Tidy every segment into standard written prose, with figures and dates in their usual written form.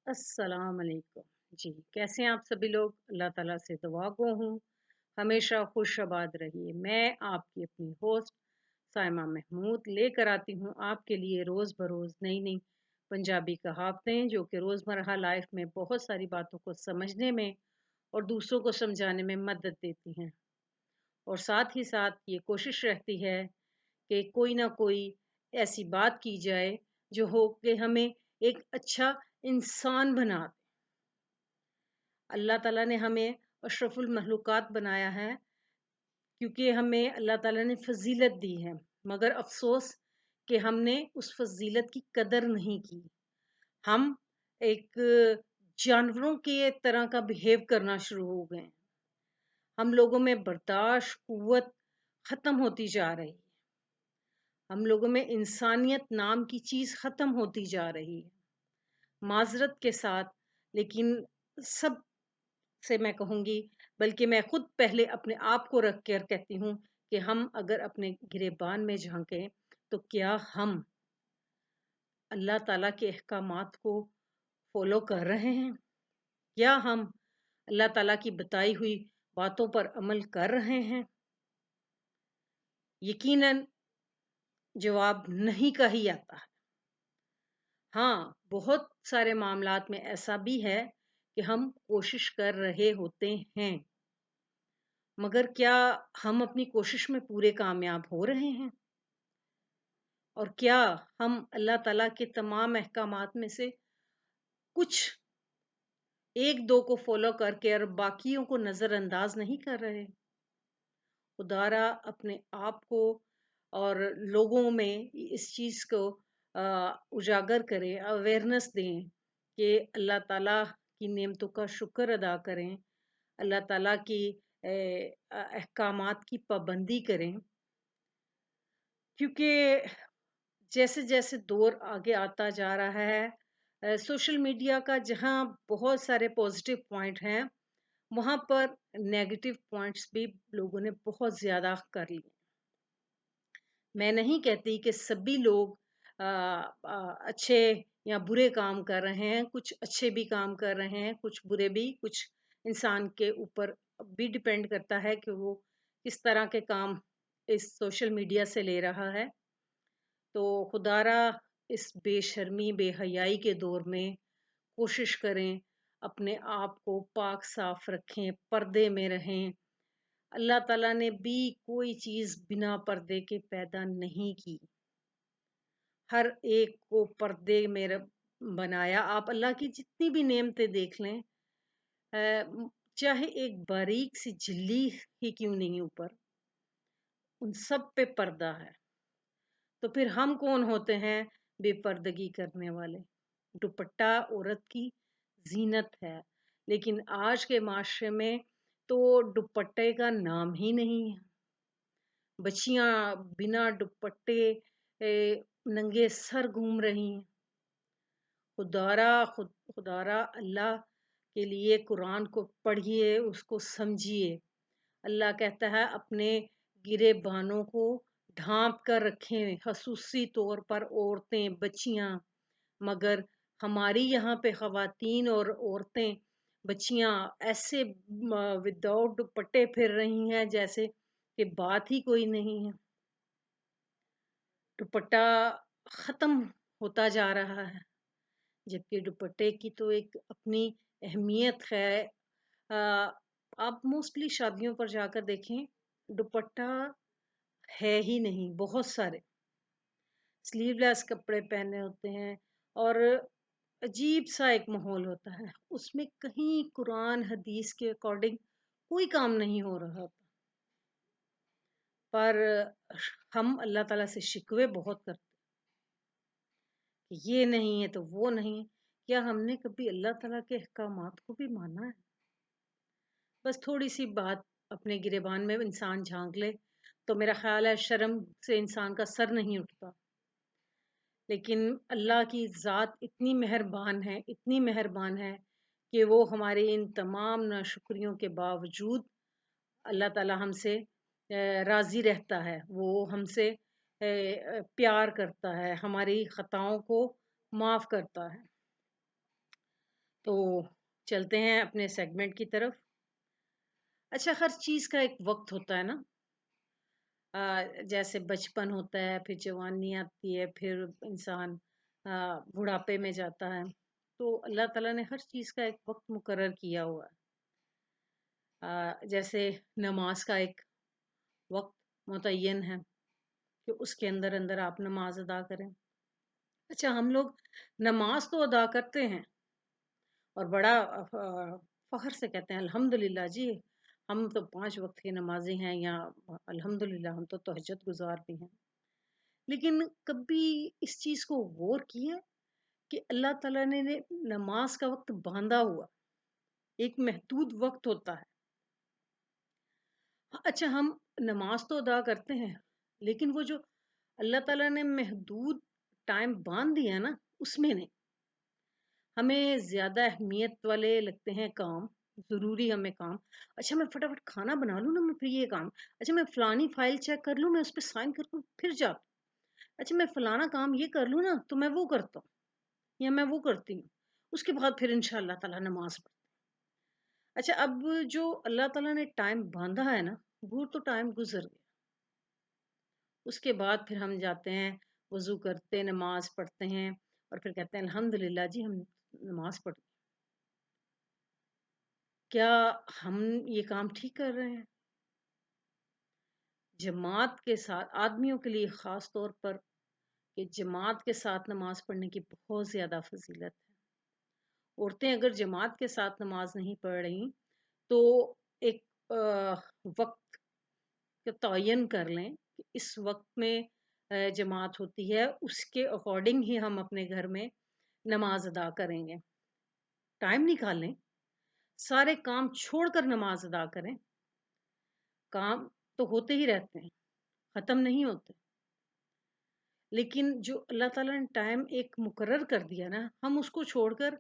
अस्सलाम वालेकुम। जी, कैसे हैं आप सभी लोग? अल्लाह ताला से दुआ गो हूँ, हमेशा खुश-आबाद रहिए। मैं आपकी अपनी होस्ट साइमा महमूद लेकर आती हूँ आपके लिए रोज़ बरोज़ नई-नई पंजाबी कहावतें जो कि रोज़मर्रा लाइफ में बहुत सारी बातों को समझने में और दूसरों को समझाने में मदद देती हैं। और साथ ही साथ ये कोशिश रहती है कि कोई ना कोई ऐसी बात की जाए जो हो कि हमें एक अच्छा इंसान बना दे। अल्लाह ताला ने हमें अशरफुल मखलूक़ात बनाया है क्योंकि हमें अल्लाह ताला ने फ़ज़ीलत दी है, मगर अफ़सोस कि हमने उस फ़ज़ीलत की कदर नहीं की। हम एक जानवरों के तरह का बिहेव करना शुरू हो गए हैं। हम लोगों में बर्दाश्त, क़ुव्वत ख़त्म होती जा रही है। हम लोगों में इंसानियत नाम की चीज़ ख़त्म होती जा रही है। माज़रत के साथ, लेकिन सब से मैं कहूँगी, बल्कि मैं खुद पहले अपने आप को रख कर कहती हूँ कि हम अगर अपने गिरेबान में झांकें तो क्या हम अल्लाह ताला के अहकामात को फॉलो कर रहे हैं? क्या हम अल्लाह ताला की बताई हुई बातों पर अमल कर रहे हैं? यकीनन जवाब नहीं का ही आता है। हाँ, बहुत सारे मामलात में ऐसा भी है कि हम कोशिश कर रहे होते हैं, मगर क्या हम अपनी कोशिश में पूरे कामयाब हो रहे हैं? और क्या हम अल्लाह ताला के तमाम अहकामात में से कुछ 1-2 को फ़ॉलो करके और बाकियों को नज़रअंदाज नहीं कर रहे? खुदारा अपने आप को और लोगों में इस चीज़ को उजागर करें, अवेयरनेस दें कि अल्लाह ताला की नेमतों का शुक्र अदा करें, अल्लाह ताला की अहकामात की पाबंदी करें। क्योंकि जैसे-जैसे दौर आगे आता जा रहा है, सोशल मीडिया का जहाँ बहुत सारे पॉजिटिव पॉइंट हैं, वहाँ पर नेगेटिव पॉइंट्स भी लोगों ने बहुत ज़्यादा कर लिए। मैं नहीं कहती कि सभी लोग अच्छे या बुरे काम कर रहे हैं, कुछ अच्छे भी काम कर रहे हैं, कुछ बुरे भी, कुछ इंसान के ऊपर भी डिपेंड करता है कि वो किस तरह के काम इस सोशल मीडिया से ले रहा है। तो खुदारा इस बेशर्मी, बेहयाई के दौर में कोशिश करें, अपने आप को पाक साफ रखें, पर्दे में रहें। अल्लाह ताला ने भी कोई चीज़ बिना पर्दे के पैदा नहीं की। हर एक को पर्दे में बनाया। आप अल्लाह की जितनी भी नेमतें देख लें, चाहे एक बारीक सी झिल्ली ही क्यों नहीं ऊपर, उन सब पे पर्दा है। तो फिर हम कौन होते हैं बेपर्दगी करने वाले? दुपट्टा औरत की ज़ीनत है, लेकिन आज के माशरे में तो दुपट्टे का नाम ही नहीं है। बच्चियाँ बिना दुपट्टे नंगे सर घूम रही हैं। खुदारा अल्लाह के लिए कुरान को पढ़िए, उसको समझिए। अल्लाह कहता है अपने गिरेबानों को ढाँप कर रखें, ख़ुसूसी तौर पर औरतें, बच्चियाँ। मगर हमारी यहाँ पे ख़वातीन और औरतें, बच्चियाँ ऐसे विदाउट दुपट्टे फिर रही हैं जैसे कि बात ही कोई नहीं है। दुपट्टा ख़त्म होता जा रहा है, जबकि दुपट्टे की तो एक अपनी अहमियत है। आप मोस्टली शादियों पर जाकर देखें, दुपट्टा है ही नहीं, बहुत सारे स्लीवलेस कपड़े पहने होते हैं और अजीब सा एक माहौल होता है। उसमें कहीं कुरान हदीस के अकॉर्डिंग कोई काम नहीं हो रहा होता। पर हम अल्लाह ताला से शिकवे बहुत करते हैं कि ये नहीं है तो वो नहीं। क्या हमने कभी अल्लाह ताला के अहकामात को भी माना है? बस थोड़ी-सी बात अपने गिरेबान में इंसान झाँक ले, तो मेरा ख़्याल है शर्म से इंसान का सर नहीं उठता। लेकिन अल्लाह की ज़ात इतनी मेहरबान है कि वो हमारे इन तमाम नाशुक्रियों के बावजूद अल्लाह ताला हमसे राज़ी रहता है। वो हमसे प्यार करता है, हमारी ख़ताओं को माफ़ करता है। तो चलते हैं अपने सेगमेंट की तरफ। अच्छा, हर चीज़ का एक वक़्त होता है ना। जैसे बचपन होता है, फिर जवानी आती है, फिर इंसान बुढ़ापे में जाता है। तो अल्लाह ताला ने हर चीज़ का एक वक़्त मुकर्रर किया हुआ है। जैसे नमाज का एक वक़्त मुतय्यन है कि उसके अंदर-अंदर आप नमाज अदा करें। अच्छा, हम लोग नमाज तो अदा करते हैं और बड़ा फ़ख्र से कहते हैं अल्हम्दुलिल्लाह जी, हम तो 5 वक़्त के नमाज़ी हैं, या अल्हम्दुलिल्लाह हम तो तहज्जुद गुज़ार भी हैं। लेकिन कभी इस चीज़ को गौर किया कि अल्लाह ताला ने नमाज का वक़्त बाँधा हुआ, एक महदूद वक़्त होता है। अच्छा, हम नमाज तो अदा करते हैं, लेकिन वो जो अल्लाह ताला ने महदूद टाइम बाँध दिया ना, उसमें नहीं। हमें ज़्यादा अहमियत वाले लगते हैं काम, ज़रूरी हमें काम। अच्छा, मैं फटाफट खाना बना लूँ ना, मैं फिर ये काम। अच्छा, मैं फलानी फ़ाइल चेक कर लूँ, मैं उस पे साइन कर लूँ, फिर जा। अच्छा, मैं फलाना काम ये कर लूँ ना, तो मैं वो करता हूँ या मैं वो करती हूँ। उसके बाद फिर इंशाअल्लाह ताला नमाज़ पढ़। अच्छा, अब जो अल्लाह ताला ने टाइम बाँधा है ना, वो तो टाइम गुज़र गया। उसके बाद फिर हम जाते हैं, वज़ू करते, नमाज़ पढ़ते हैं और फिर कहते हैं अल्हम्दुलिल्लाह जी, हम नमाज़ पढ़। क्या हम ये काम ठीक कर रहे हैं? जमात के साथ आदमियों के लिए ख़ास तौर पर कि जमात के साथ नमाज़ पढ़ने की बहुत ज़्यादा फ़ज़ीलत है। औरतें अगर जमात के साथ नमाज़ नहीं पढ़ रहीं, तो एक वक़्त का तयन कर लें कि इस वक़्त में जमात होती है, उसके अकॉर्डिंग ही हम अपने घर में नमाज़ अदा करेंगे। टाइम निकाल लें, सारे काम छोड़कर नमाज़ अदा करें। काम तो होते ही रहते हैं, ख़त्म नहीं होते। लेकिन जो अल्लाह ताला ने टाइम एक मुकर्रर कर दिया ना, हम उसको छोड़कर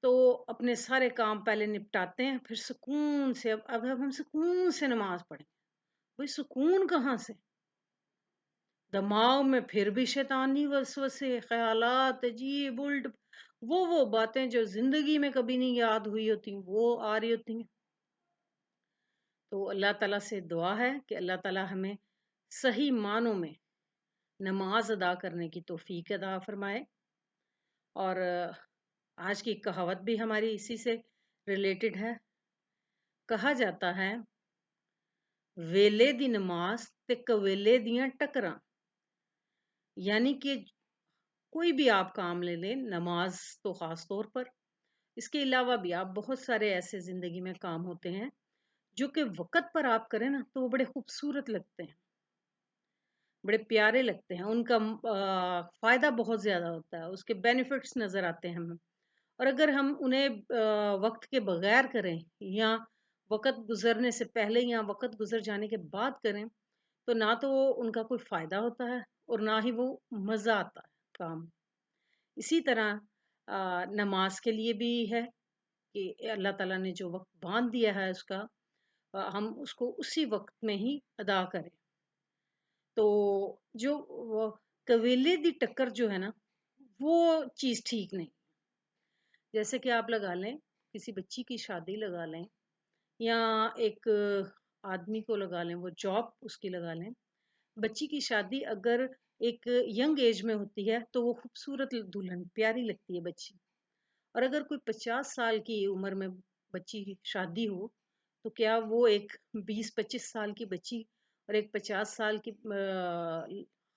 तो अपने सारे काम पहले निपटाते हैं, फिर सुकून से अब हम सुकून से नमाज़ पढ़ें। भाई सुकून कहाँ से? दिमाग में फिर भी शैतानी वसवसे, ख़यालात अजीब उल्ट, वो बातें जो ज़िंदगी में कभी नहीं याद हुई होती, वो आ रही होती हैं। तो अल्लाह ताला से दुआ है कि अल्लाह ताला हमें सही मानों में नमाज अदा करने की तौफीक अता फरमाए। और आज की कहावत भी हमारी इसी से रिलेटेड है। कहा जाता है, वेले दी नमाज ते कवेले दियां टकरां। यानी कि कोई भी आप काम ले लें, नमाज तो खास तौर पर, इसके अलावा भी आप बहुत सारे ऐसे जिंदगी में काम होते हैं जो कि वक़्त पर आप करें ना, तो वो बड़े खूबसूरत लगते हैं, बड़े प्यारे लगते हैं। उनका फ़ायदा बहुत ज़्यादा होता है, उसके बेनिफिट्स नज़र आते हैं हमें। और अगर हम उन्हें वक़्त के बगैर करें या वक़्त गुज़रने से पहले या वक़्त गुज़र जाने के बाद करें, तो ना तो उनका कोई फ़ायदा होता है और ना ही वो मज़ा आता है काम। इसी तरह नमाज के लिए भी है कि अल्लाह ताला ने जो वक़्त बाँध दिया है उसका, हम उसको उसी वक़्त में ही अदा करें। तो जो वो कवेले दी टक्कर जो है ना, वो चीज़ ठीक नहीं। जैसे कि आप लगा लें, किसी बच्ची की शादी लगा लें या एक आदमी को लगा लें, वो जॉब उसकी लगा लें। बच्ची की शादी अगर एक यंग एज में होती है, तो वो खूबसूरत दुल्हन प्यारी लगती है बच्ची। और अगर कोई 50 साल की उम्र में बच्ची की शादी हो, तो क्या वो एक 20-25 साल की बच्ची और एक 50 साल की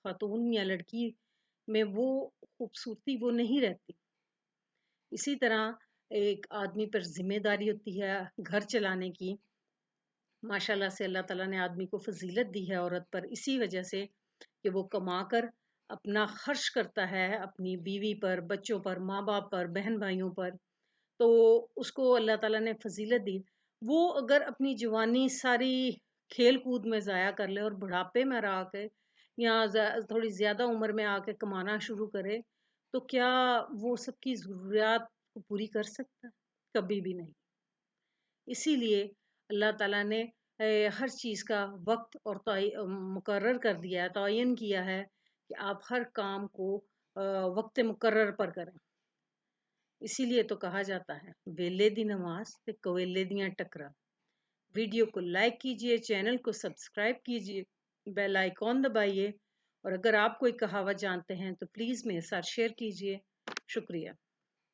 खातून या लड़की में वो खूबसूरती वो नहीं रहती। इसी तरह एक आदमी पर ज़िम्मेदारी होती है घर चलाने की। माशाल्लाह से अल्लाह ताला ने आदमी को फ़ज़ीलत दी है औरत पर, इसी वजह से कि वो कमाकर अपना खर्च करता है अपनी बीवी पर, बच्चों पर, माँ-बाप पर, बहन-भाइयों पर। तो उसको अल्लाह ताला ने फ़ज़ीलत दी। वो अगर अपनी जवानी सारी खेल-कूद में ज़ाया कर ले और बुढ़ापे में आके या थोड़ी ज़्यादा उम्र में आके कमाना शुरू करे, तो क्या वो सबकी ज़रूरियात को पूरी कर सकता है? कभी भी नहीं। इसीलिए अल्लाह ताला ने हर चीज़ का वक़्त और मुकर्रर कर दिया है, तयन किया है कि आप हर काम को वक़्त मुकर्रर पर करें। اسی لیے تو کہا جاتا ہے ویلے دی نماز تے کویلے دیاں ٹکرا۔ ویڈیو کو لائک کیجئے، چینل کو سبسکرائب کیجئے، بیل آئیکن دبائیے، اور اگر آپ کوئی کہاوت جانتے ہیں تو پلیز میرے ساتھ شیئر کیجئے۔ شکریہ۔